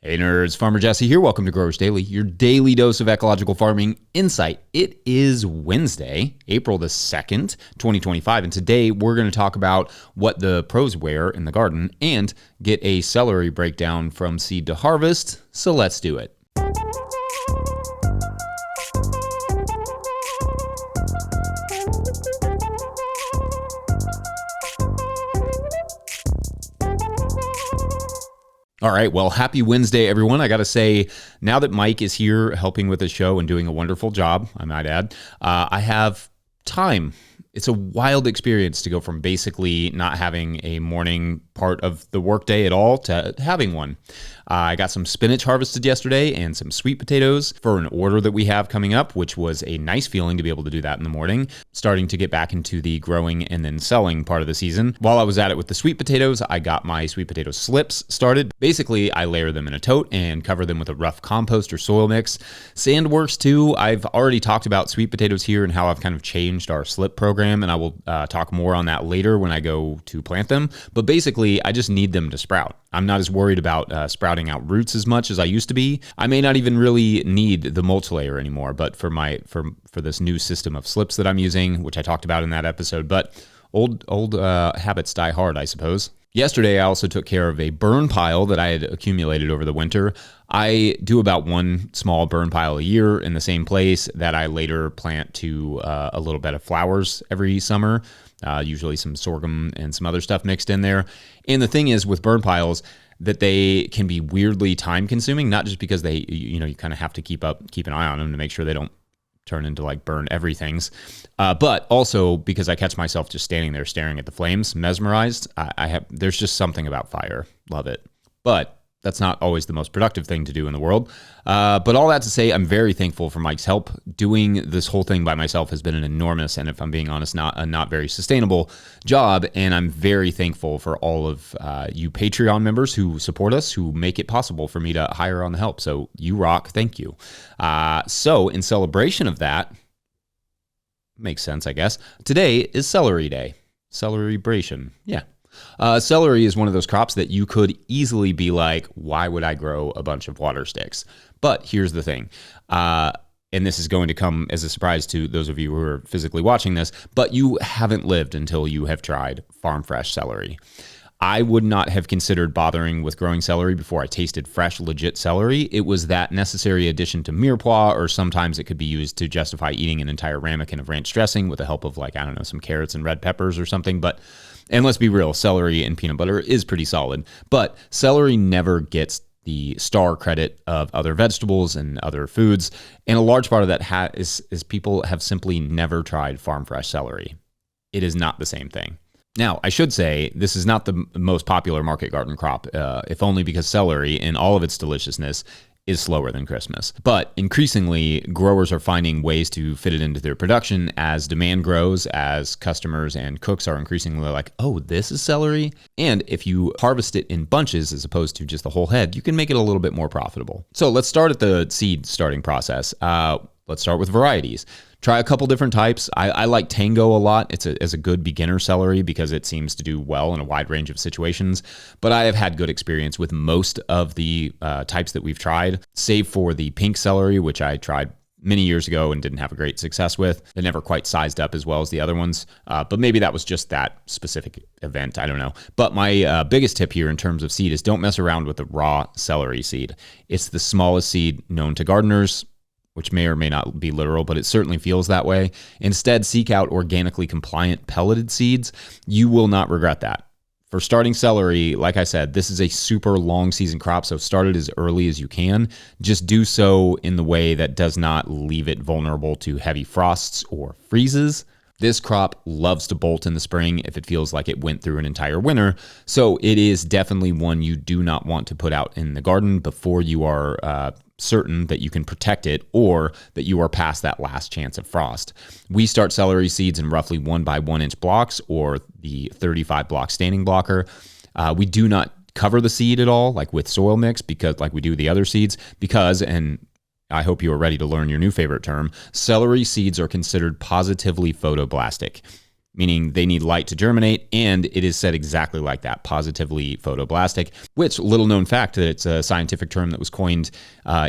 Hey nerds, Farmer Jesse here. Welcome to Growers Daily, your daily dose of ecological farming insight. It is Wednesday, April the 2nd, 2025, and today we're going to talk about what the pros wear in the garden and get a celery breakdown from seed to harvest. So let's do it. All right, well, happy Wednesday, everyone. I got to say, now that Mike is here helping with the show and doing a wonderful job, I might add, I have time. It's a wild experience to go from basically not having a morning part of the workday at all to having one. I got some spinach harvested yesterday and some sweet potatoes for an order that we have coming up, which was a nice feeling to be able to do that in the morning, starting to get back into the growing and then selling part of the season. While I was at it with the sweet potatoes, I got my sweet potato slips started. Basically, I layer them in a tote and cover them with a rough compost or soil mix. Sand works too. I've already talked about sweet potatoes here and how I've kind of changed our slip program, and I will talk more on that later when I go to plant them. But basically, I just need them to sprout. I'm not as worried about sprouting out roots as much as I used to be. I may not even really need the mulch layer anymore, but for this new system of slips that I'm using, which I talked about in that episode, but old habits die hard, I suppose. Yesterday, I also took care of a burn pile that I had accumulated over the winter. I do about one small burn pile a year in the same place that I later plant to a little bit of flowers every summer. Usually some sorghum and some other stuff mixed in there. And the thing is with burn piles that they can be weirdly time consuming, not just because they, you kind of have to keep an eye on them to make sure they don't turn into like burn everythings. But also because I catch myself just standing there staring at the flames, mesmerized. There's just something about fire. Love it. But that's not always the most productive thing to do in the world. But all that to say, I'm very thankful for Mike's help. Doing this whole thing by myself has been an enormous, and if I'm being honest, not very sustainable job. And I'm very thankful for all of you Patreon members who support us, who make it possible for me to hire on the help. So you rock. Thank you. So in celebration of that, makes sense, I guess, today is Celery Day. Celebration. Yeah. Celery is one of those crops that you could easily be like, why would I grow a bunch of water sticks? But here's the thing, and this is going to come as a surprise to those of you who are physically watching this, but you haven't lived until you have tried farm fresh celery. I would not have considered bothering with growing celery before I tasted fresh, legit celery. It was that necessary addition to mirepoix, or sometimes it could be used to justify eating an entire ramekin of ranch dressing with the help of some carrots and red peppers or something. And let's be real, celery and peanut butter is pretty solid. But celery never gets the star credit of other vegetables and other foods. And a large part of that is people have simply never tried farm fresh celery. It is not the same thing. Now, I should say this is not the most popular market garden crop, if only because celery, in all of its deliciousness, is slower than Christmas. But increasingly, growers are finding ways to fit it into their production as demand grows, as customers and cooks are increasingly like, oh, this is celery? And if you harvest it in bunches as opposed to just the whole head, you can make it a little bit more profitable. So let's start at the seed starting process. Let's start with varieties. Try a couple different types. I like Tango a lot. It's a good beginner celery because it seems to do well in a wide range of situations. But I have had good experience with most of the types that we've tried, save for the pink celery, which I tried many years ago and didn't have a great success with. It never quite sized up as well as the other ones. But maybe that was just that specific event. I don't know. But my biggest tip here in terms of seed is don't mess around with the raw celery seed. It's the smallest seed known to gardeners, which may or may not be literal, but it certainly feels that way. Instead, seek out organically compliant pelleted seeds. You will not regret that. For starting celery, like I said, this is a super long season crop, so start it as early as you can. Just do so in the way that does not leave it vulnerable to heavy frosts or freezes. This crop loves to bolt in the spring if it feels like it went through an entire winter, so it is definitely one you do not want to put out in the garden before you are certain that you can protect it or that you are past that last chance of frost. We start celery seeds in roughly 1 by 1 inch blocks or the 35 block standing blocker. We do not cover the seed at all, like with soil mix, because like we do the other seeds, and I hope you are ready to learn your new favorite term, celery seeds are considered positively photoblastic. meaning they need light to germinate, and it is said exactly like that, positively photoblastic, which, little known fact, that it's a scientific term that was coined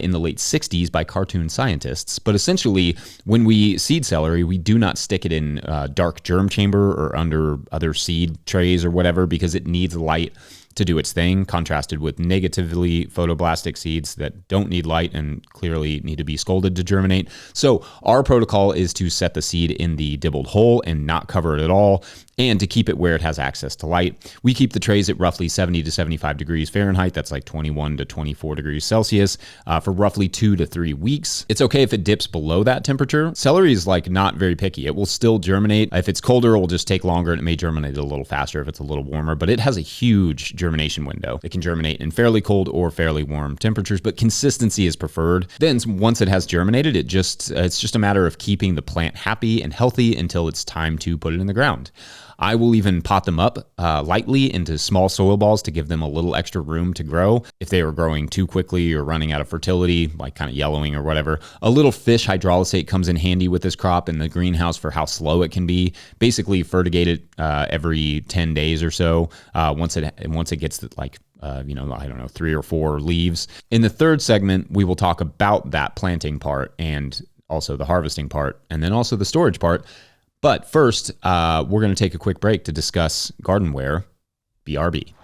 in the late 60s by cartoon scientists. But essentially, when we seed celery, we do not stick it in dark germ chamber or under other seed trays or whatever, because it needs light to do its thing, contrasted with negatively photoblastic seeds that don't need light and clearly need to be scalded to germinate. So our protocol is to set the seed in the dibbled hole and not cover it at all, and to keep it where it has access to light. We keep the trays at roughly 70 to 75 degrees Fahrenheit, that's like 21 to 24 degrees Celsius, for roughly 2 to 3 weeks. It's okay if it dips below that temperature. Celery is like not very picky. It will still germinate. If it's colder, it will just take longer and it may germinate a little faster if it's a little warmer, but it has a huge germination window. It can germinate in fairly cold or fairly warm temperatures, but consistency is preferred. Then once it has germinated, it's just a matter of keeping the plant happy and healthy until it's time to put it in the ground. I will even pot them up lightly into small soil balls to give them a little extra room to grow. If they are growing too quickly or running out of fertility, like kind of yellowing or whatever, a little fish hydrolysate comes in handy with this crop in the greenhouse for how slow it can be. Basically, fertigate it every 10 days or so once it gets to like I don't know, 3 or 4 leaves. In the third segment, we will talk about that planting part and also the harvesting part, and then also the storage part. But first, we're going to take a quick break to discuss gardenware, BRB.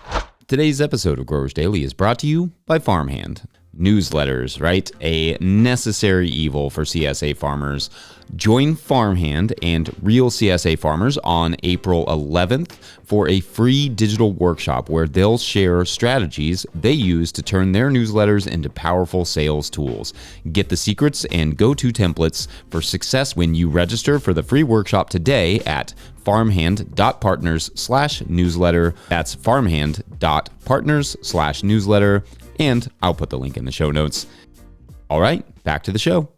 Today's episode of Growers Daily is brought to you by Farmhand. Newsletters, right? A necessary evil for CSA farmers. Join Farmhand and real CSA farmers on April 11th for a free digital workshop where they'll share strategies they use to turn their newsletters into powerful sales tools. Get the secrets and go-to templates for success when you register for the free workshop today at farmhand.partners/newsletter. That's farmhand.partners/newsletter. And I'll put the link in the show notes. All right, back to the show.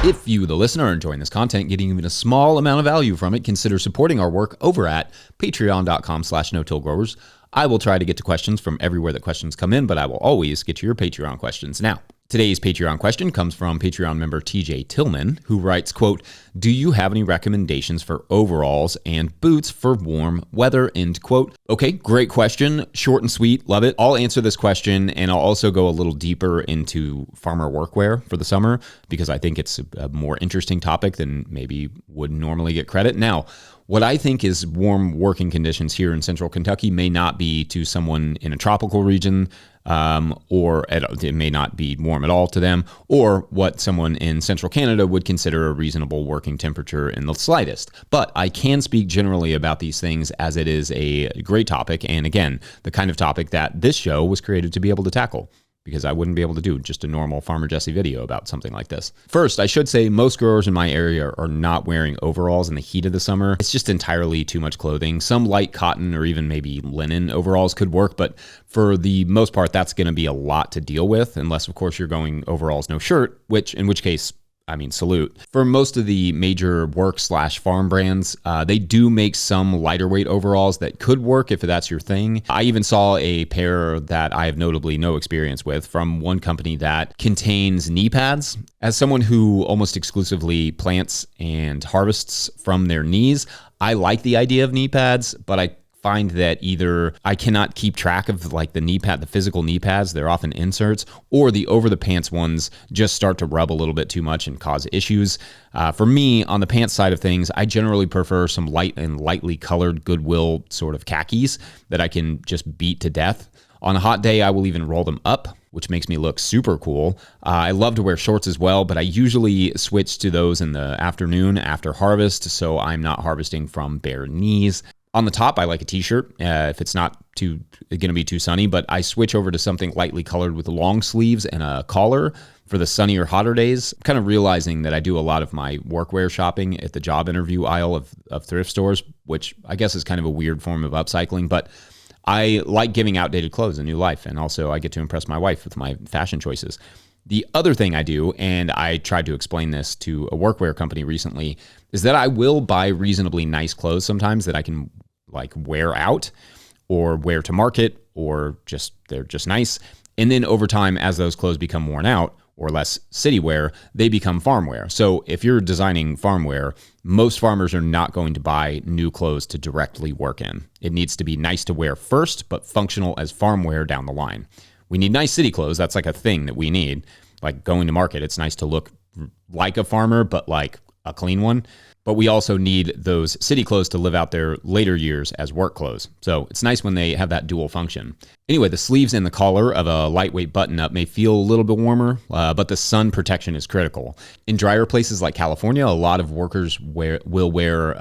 If you, the listener, are enjoying this content, getting even a small amount of value from it, consider supporting our work over at patreon.com/no-tillgrowers. I will try to get to questions from everywhere that questions come in, but I will always get to your Patreon questions. Now, today's Patreon question comes from Patreon member TJ Tillman, who writes, quote, "Do you have any recommendations for overalls and boots for warm weather?" End quote. Okay, great question. Short and sweet. Love it. I'll answer this question, and I'll also go a little deeper into farmer workwear for the summer because I think it's a more interesting topic than maybe would normally get credit. Now, what I think is warm working conditions here in central Kentucky may not be to someone in a tropical region, it may not be warm at all to them, or what someone in central Canada would consider a reasonable working temperature in the slightest. But I can speak generally about these things as it is a great topic, and again, the kind of topic that this show was created to be able to tackle, because I wouldn't be able to do just a normal Farmer Jesse video about something like this. First, I should say most growers in my area are not wearing overalls in the heat of the summer. It's just entirely too much clothing. Some light cotton or even maybe linen overalls could work, but for the most part, that's going to be a lot to deal with, unless, of course, you're going overalls, no shirt, in which case, salute. For most of the major work/farm brands, they do make some lighter weight overalls that could work if that's your thing. I even saw a pair that I have notably no experience with from one company that contains knee pads. As someone who almost exclusively plants and harvests from their knees, I like the idea of knee pads, but I find that either I cannot keep track of like the knee pad, the physical knee pads, they're often inserts, or the over the pants ones just start to rub a little bit too much and cause issues. For me, on the pants side of things, I generally prefer some light and lightly colored Goodwill sort of khakis that I can just beat to death. On a hot day, I will even roll them up, which makes me look super cool. I love to wear shorts as well, but I usually switch to those in the afternoon after harvest, so I'm not harvesting from bare knees. On the top, I like a t-shirt if it's not going to be too sunny, but I switch over to something lightly colored with long sleeves and a collar for the sunnier, hotter days. I'm kind of realizing that I do a lot of my workwear shopping at the job interview aisle of thrift stores, which I guess is kind of a weird form of upcycling, but I like giving outdated clothes a new life, and also I get to impress my wife with my fashion choices. The other thing I do, and I tried to explain this to a workwear company recently, is that I will buy reasonably nice clothes sometimes that I can like wear out or wear to market, or they're just nice. And then over time, as those clothes become worn out, or less city wear, they become farm wear. So if you're designing farm wear, most farmers are not going to buy new clothes to directly work in. It needs to be nice to wear first, but functional as farm wear down the line. We need nice city clothes. That's like a thing that we need. Like going to market, it's nice to look like a farmer, but like a clean one. But we also need those city clothes to live out their later years as work clothes. So it's nice when they have that dual function. Anyway, the sleeves and the collar of a lightweight button-up may feel a little bit warmer, but the sun protection is critical. In drier places like California, a lot of workers will wear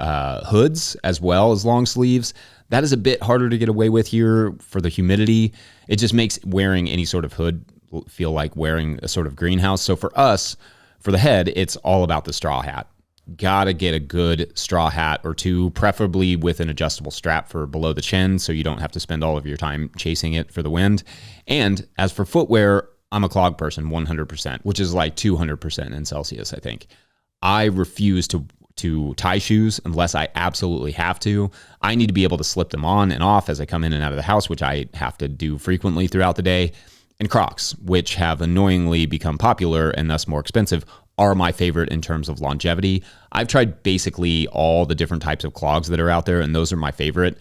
hoods as well as long sleeves. That is a bit harder to get away with here for the humidity. It just makes wearing any sort of hood feel like wearing a sort of greenhouse. So for us, for the head, it's all about the straw hat. Gotta get a good straw hat or two, preferably with an adjustable strap for below the chin so you don't have to spend all of your time chasing it for the wind. And as for footwear, I'm a clog person 100%, which is like 200% in Celsius, I think. I refuse to tie shoes unless I absolutely have to. I need to be able to slip them on and off as I come in and out of the house, which I have to do frequently throughout the day. And Crocs, which have annoyingly become popular and thus more expensive, are my favorite in terms of longevity. I've tried basically all the different types of clogs that are out there, and those are my favorite.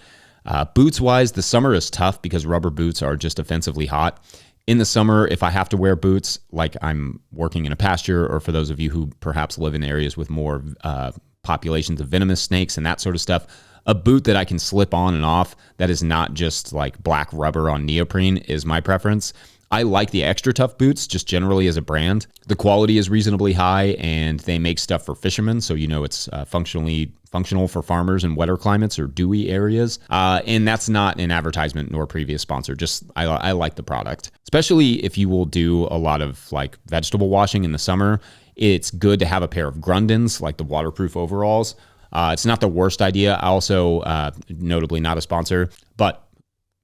Boots-wise, the summer is tough because rubber boots are just offensively hot. In the summer, if I have to wear boots, like I'm working in a pasture, or for those of you who perhaps live in areas with more populations of venomous snakes and that sort of stuff, a boot that I can slip on and off that is not just like black rubber on neoprene is my preference. I like the Extra Tough boots just generally as a brand. The quality is reasonably high and they make stuff for fishermen. So, you know, it's functional for farmers in wetter climates or dewy areas. And that's not an advertisement nor previous sponsor. Just I like the product, especially if you will do a lot of like vegetable washing in the summer. It's good to have a pair of Grundens, like the waterproof overalls. It's not the worst idea. I also, notably not a sponsor, but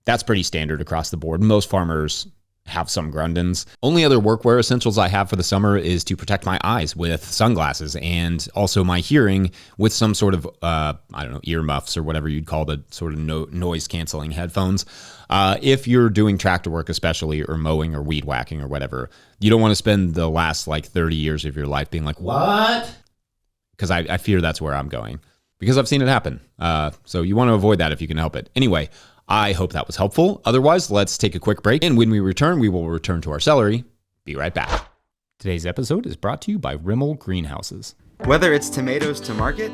that's pretty standard across the board. Most farmers have some Grundens. Only other workwear essentials I have for the summer is to protect my eyes with sunglasses and also my hearing with some sort of, ear muffs or whatever you'd call the sort of noise canceling headphones. If you're doing tractor work especially, or mowing or weed whacking or whatever, you don't want to spend the last like 30 years of your life being like, what? Because I fear that's where I'm going because I've seen it happen. So you want to avoid that if you can help it. Anyway, I hope that was helpful. Otherwise, let's take a quick break. And when we return, we will return to our celery. Be right back. Today's episode is brought to you by Rimmel Greenhouses. Whether it's tomatoes to market,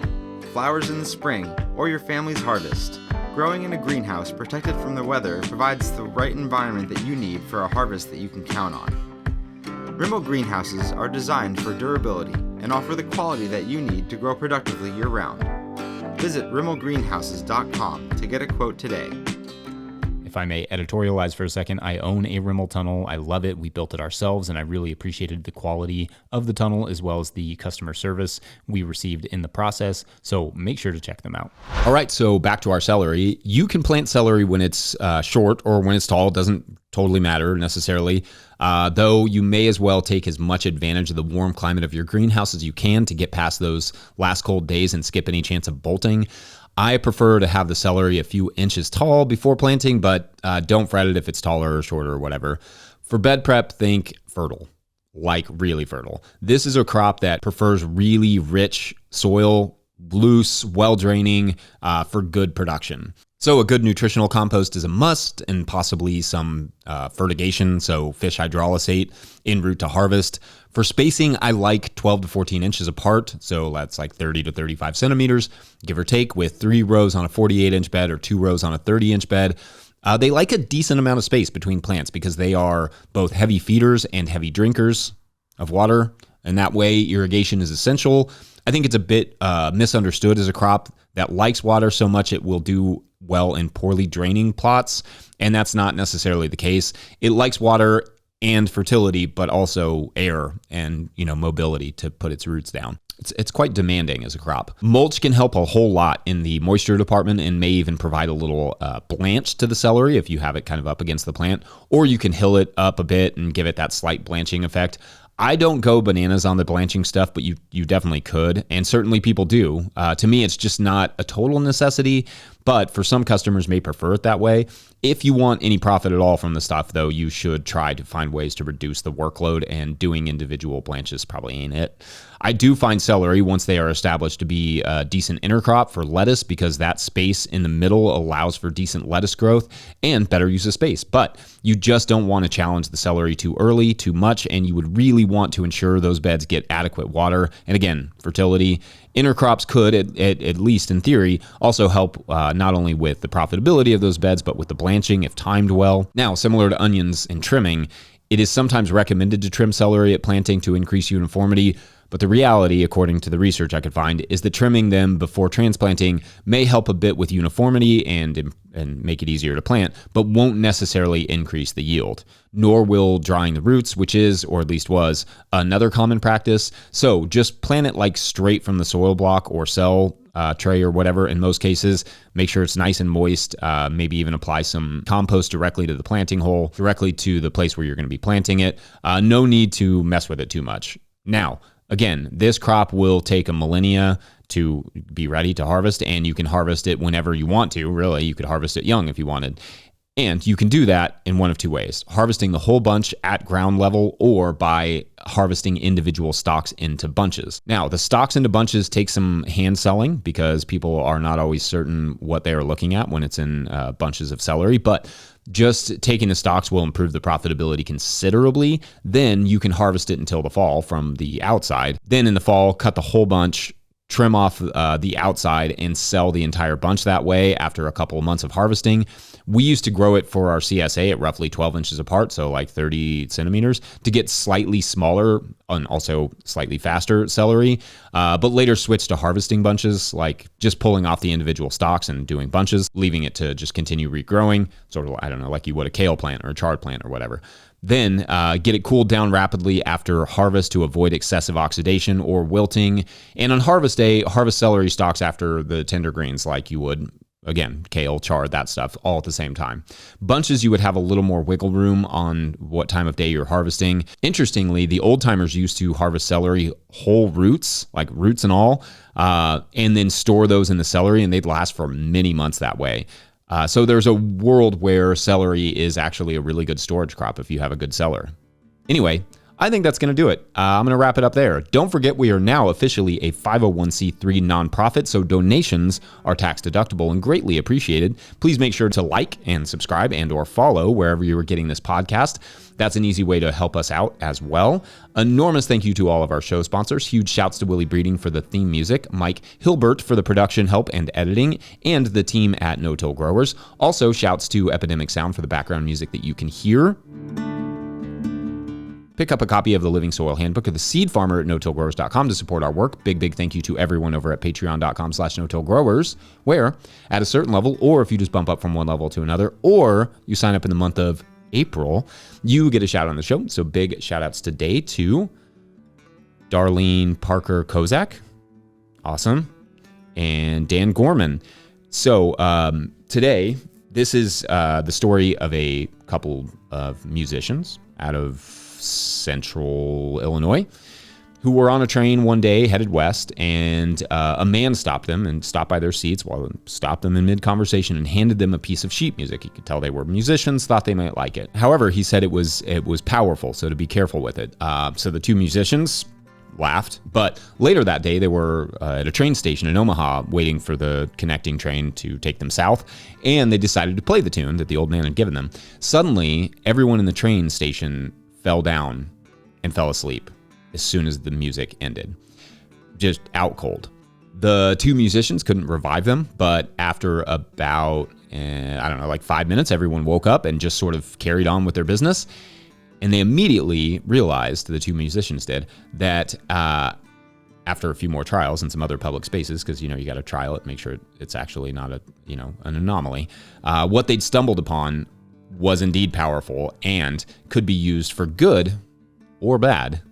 flowers in the spring, or your family's harvest, growing in a greenhouse protected from the weather provides the right environment that you need for a harvest that you can count on. Rimmel Greenhouses are designed for durability and offer the quality that you need to grow productively year-round. Visit rimmelgreenhouses.com to get a quote today. If I may editorialize for a second, I own a Rimmel tunnel. I love it. We built it ourselves, and I really appreciated the quality of the tunnel as well as the customer service we received in the process. So make sure to check them out. All right, so back to our celery. You can plant celery when it's short or when it's tall. It doesn't totally matter necessarily, though you may as well take as much advantage of the warm climate of your greenhouse as you can to get past those last cold days and skip any chance of bolting. I prefer to have the celery a few inches tall before planting, but don't fret it if it's taller or shorter or whatever. For bed prep, think fertile, like really fertile. This is a crop that prefers really rich soil, loose, well-draining for good production. So a good nutritional compost is a must, and possibly some fertigation, so fish hydrolysate en route to harvest. For spacing, I like 12 to 14 inches apart, so that's like 30 to 35 centimeters, give or take, with 3 rows on a 48-inch bed or 2 rows on a 30-inch bed. They like a decent amount of space between plants because they are both heavy feeders and heavy drinkers of water, and that way irrigation is essential. I think it's a bit misunderstood as a crop that likes water so much it will do well in poorly draining plots, and that's not necessarily the case. It likes water and fertility, but also air and, mobility to put its roots down. It's quite demanding as a crop. Mulch can help a whole lot in the moisture department and may even provide a little blanch to the celery if you have it kind of up against the plant, or you can hill it up a bit and give it that slight blanching effect. I don't go bananas on the blanching stuff, but you definitely could, and certainly people do. To me, it's just not a total necessity, but for some customers may prefer it that way. If you want any profit at all from the stuff, though, you should try to find ways to reduce the workload, and doing individual blanches probably ain't it. I do find celery, once they are established, to be a decent intercrop for lettuce because that space in the middle allows for decent lettuce growth and better use of space. But you just don't want to challenge the celery too early, too much, and you would really want to ensure those beds get adequate water. And again, fertility. Intercrops could, at least in theory, also help not only with the profitability of those beds, but with the blanching if timed well. Now, similar to onions and trimming, it is sometimes recommended to trim celery at planting to increase uniformity, but the reality, according to the research I could find, is that trimming them before transplanting may help a bit with uniformity and make it easier to plant, but won't necessarily increase the yield. Nor will drying the roots, which is, or at least was, another common practice. So just plant it like straight from the soil block or cell tray or whatever in most cases. Make sure it's nice and moist. Maybe even apply some compost directly to the planting hole, directly to the place where you're going to be planting it. No need to mess with it too much. Now, again, this crop will take a millennia to be ready to harvest, and you can harvest it whenever you want to. Really, you could harvest it young if you wanted. And you can do that in one of two ways: harvesting the whole bunch at ground level, or by harvesting individual stalks into bunches. Now, the stalks into bunches take some hand selling because people are not always certain what they are looking at when it's in bunches of celery, but just taking the stalks will improve the profitability considerably. Then you can harvest it until the fall from the outside. Then in the fall, cut the whole bunch, trim off the outside, and sell the entire bunch that way after a couple of months of harvesting. We used to grow it for our CSA at roughly 12 inches apart, so like 30 centimeters, to get slightly smaller and also slightly faster celery, but later switched to harvesting bunches, like just pulling off the individual stalks and doing bunches, leaving it to just continue regrowing, sort of, I don't know, like you would a kale plant or a chard plant or whatever. Then get it cooled down rapidly after harvest to avoid excessive oxidation or wilting. And on harvest day, harvest celery stalks after the tender greens like you would, again, kale, chard, that stuff, all at the same time. Bunches, you would have a little more wiggle room on what time of day you're harvesting. Interestingly, the old timers used to harvest celery whole roots, like roots and all, and then store those in the celery, and they'd last for many months that way. So there's a world where celery is actually a really good storage crop if you have a good cellar. Anyway, I think that's going to do it. I'm going to wrap it up there. Don't forget, we are now officially a 501c3 nonprofit, so donations are tax deductible and greatly appreciated. Please make sure to like and subscribe and or follow wherever you are getting this podcast. That's an easy way to help us out as well. Enormous thank you to all of our show sponsors. Huge shouts to Willie Breeding for the theme music, Mike Hilbert for the production help and editing, and the team at No-Till Growers. Also, shouts to Epidemic Sound for the background music that you can hear. Pick up a copy of the Living Soil Handbook or the Seed Farmer at no-tillgrowers.com to support our work. Big thank you to everyone over at patreon.com/no-tillgrowers, where at a certain level, or if you just bump up from one level to another, or you sign up in the month of April, you get a shout out on the show. So big shout outs today to Darlene Parker Kozak. Awesome. And Dan Gorman. So today, this is the story of a couple of musicians out of Central Illinois who were on a train one day headed west, and a man stopped them and stopped by their seats, stopped them in mid-conversation and handed them a piece of sheet music. He could tell they were musicians, thought they might like it. However, he said it was powerful, so to be careful with it. So the two musicians laughed, but later that day they were at a train station in Omaha waiting for the connecting train to take them south, and they decided to play the tune that the old man had given them. Suddenly, everyone in the train station fell down and fell asleep as soon as the music ended. Just out cold. The two musicians couldn't revive them, but after about, 5 minutes, everyone woke up and just sort of carried on with their business. And they immediately realized, the two musicians did, that after a few more trials in some other public spaces, because, you got to trial it, make sure it's actually not an anomaly, what they'd stumbled upon was indeed powerful and could be used for good or bad.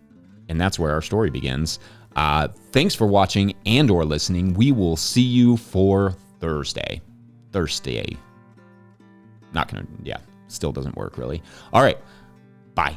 And that's where our story begins. Thanks for watching and or listening. We will see you for Thursday. Not gonna, still doesn't work really. All right, bye.